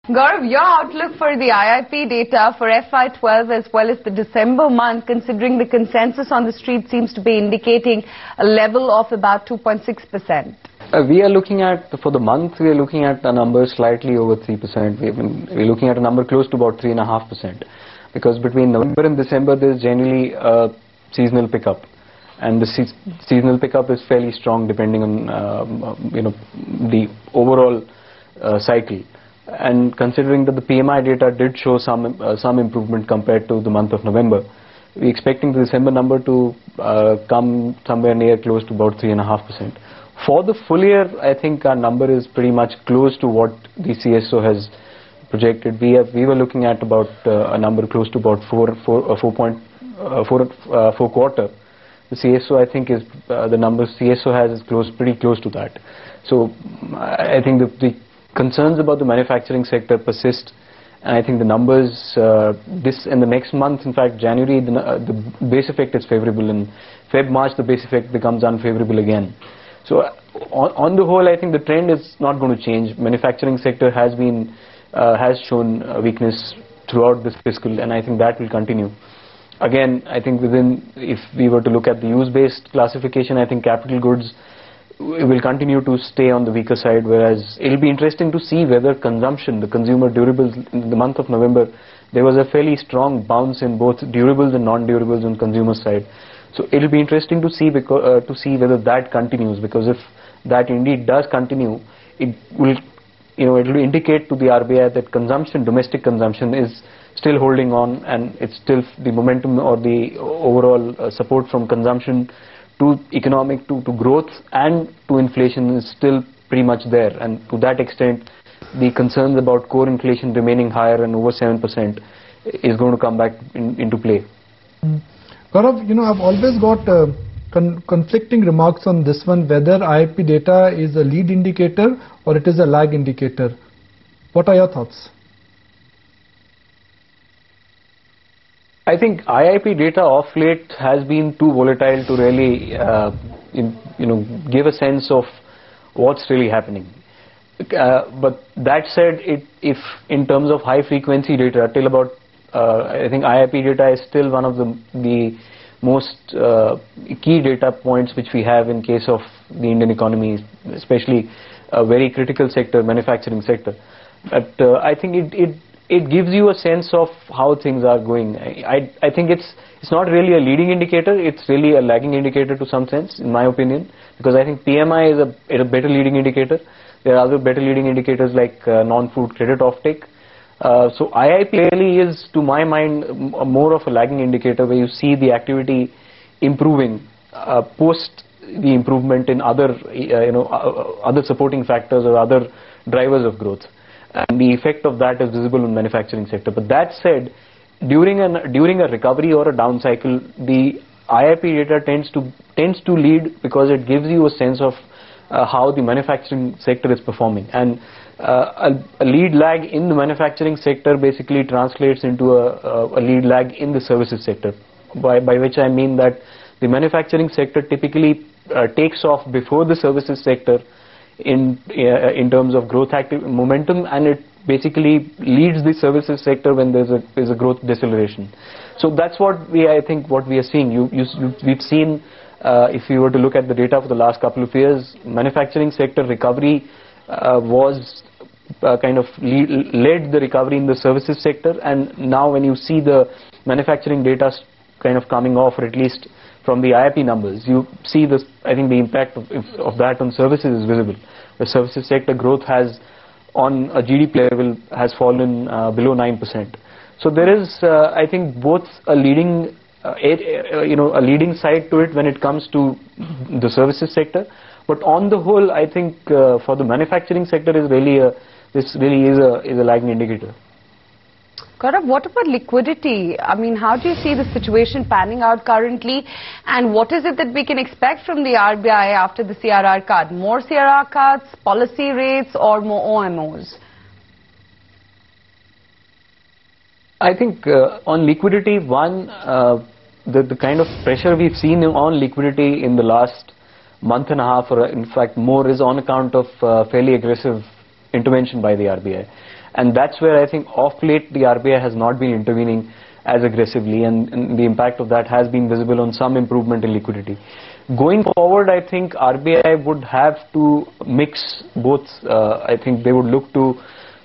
Gaurav, your outlook for the IIP data for FY12 as well as the December month, considering the consensus on the street seems to be indicating a level of about 2.6%. We are looking at, for the month, we are looking at a number slightly over 3%. We're looking at a number close to about 3.5%. Because between November and December, there's generally a seasonal pickup. And the seasonal pickup is fairly strong depending on, the overall cycle. And considering that the PMI data did show some improvement compared to the month of November, we're expecting the December number to come somewhere near close to about 3.5%. For the full year, I think our number is pretty much close to what the CSO has projected. We were looking at about a number close to about 4.4 quarter. The CSO, I think, is the number CSO has is pretty close to that. So I think the concerns about the manufacturing sector persist, and I think the numbers this and the next month, in fact January, the base effect is favorable. In March the base effect becomes unfavorable again. So on the whole, I think the trend is not going to change. Manufacturing sector has shown weakness throughout this fiscal, and I think that will continue. Again, I think if we were to look at the use-based classification, I think capital goods will continue to stay on the weaker side, whereas it'll be interesting to see whether consumption, the consumer durables, in the month of November, there was a fairly strong bounce in both durables and non-durables on consumer side. So it'll be interesting to see whether that continues, because if that indeed does continue, it will indicate to the RBI that consumption, domestic consumption, is still holding on, and it's still the momentum or the overall support from consumption to economic, to growth and to inflation is still pretty much there. And to that extent, the concerns about core inflation remaining higher and over 7% is going to come back into play. Gaurav, I've always got conflicting remarks on this one, whether IIP data is a lead indicator or it is a lag indicator. What are your thoughts? I think IIP data off late has been too volatile to really, give a sense of what's really happening. But that said, if in terms of high frequency data, till about, I think IIP data is still one of the most key data points which we have in case of the Indian economy, especially a very critical sector, manufacturing sector. But I think it gives you a sense of how things are going. I think it's not really a leading indicator, it's really a lagging indicator to some sense, in my opinion, because I think PMI is a better leading indicator. There are other better leading indicators like non-food credit offtake. So IIP really is, to my mind, more of a lagging indicator, where you see the activity improving post the improvement in other supporting factors or other drivers of growth. And the effect of that is visible in manufacturing sector. But that said, during a recovery or a down cycle, the IIP data tends to lead, because it gives you a sense of how the manufacturing sector is performing. And a lead lag in the manufacturing sector basically translates into a lead lag in the services sector, by which I mean that the manufacturing sector typically takes off before the services sector in terms of growth momentum, and it basically leads the services sector when there's a growth deceleration. So that's what I think we are seeing. We've seen, if you were to look at the data for the last couple of years, manufacturing sector recovery was kind of led the recovery in the services sector, and now when you see the manufacturing data kind of coming off, or at least from the IIP numbers, you see this. I think the impact of that on services is visible. The services sector growth has, on a GDP level, has fallen below 9%. So there is, I think, both a leading, a leading side to it when it comes to the services sector. But on the whole, I think for the manufacturing sector this really is a lagging indicator. Gaurav, what about liquidity? I mean, how do you see the situation panning out currently? And what is it that we can expect from the RBI after the CRR cut? More CRR cuts, policy rates, or more OMOs? I think on liquidity, the kind of pressure we've seen on liquidity in the last month and a half, or in fact more, is on account of fairly aggressive intervention by the RBI. And that's where I think off late the RBI has not been intervening as aggressively, and the impact of that has been visible on some improvement in liquidity. Going forward, I think RBI would have to mix both. I think they would look to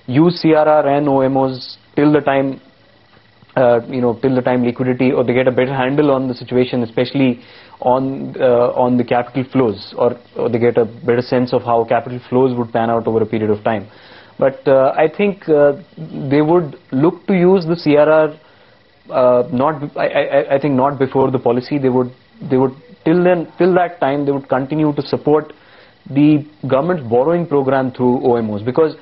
use CRR and OMOs till the time, till the time liquidity, or they get a better handle on the situation, especially on the capital flows, or they get a better sense of how capital flows would pan out over a period of time. But I think they would look to use the CRR. I think not before the policy. They would till that time they would continue to support the government's borrowing program through OMOs, because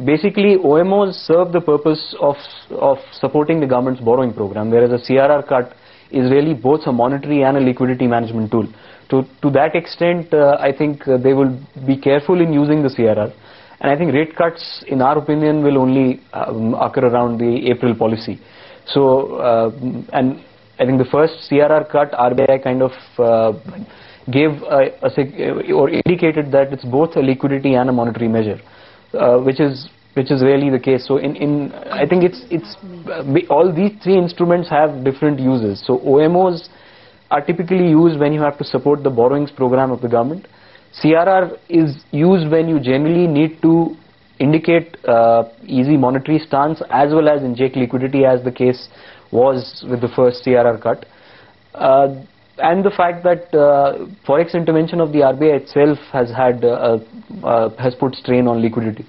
basically OMOs serve the purpose of supporting the government's borrowing program, whereas a CRR cut is really both a monetary and a liquidity management tool. To that extent, I think they will be careful in using the CRR, and I think rate cuts, in our opinion, will only occur around the April policy. So, and I think the first CRR cut, RBI kind of gave or indicated that it's both a liquidity and a monetary measure, which is really the case. So, I think it's all these three instruments have different uses. So, OMOs are typically used when you have to support the borrowings program of the government. CRR is used when you generally need to indicate easy monetary stance as well as inject liquidity, as the case was with the first CRR cut. And the fact that forex intervention of the RBI itself has put strain on liquidity.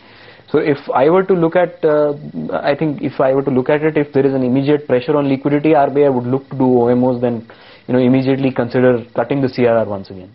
So if I were to look at, I think if I were to look at it, if there is an immediate pressure on liquidity, RBI would look to do OMOs, then immediately consider cutting the CRR once again.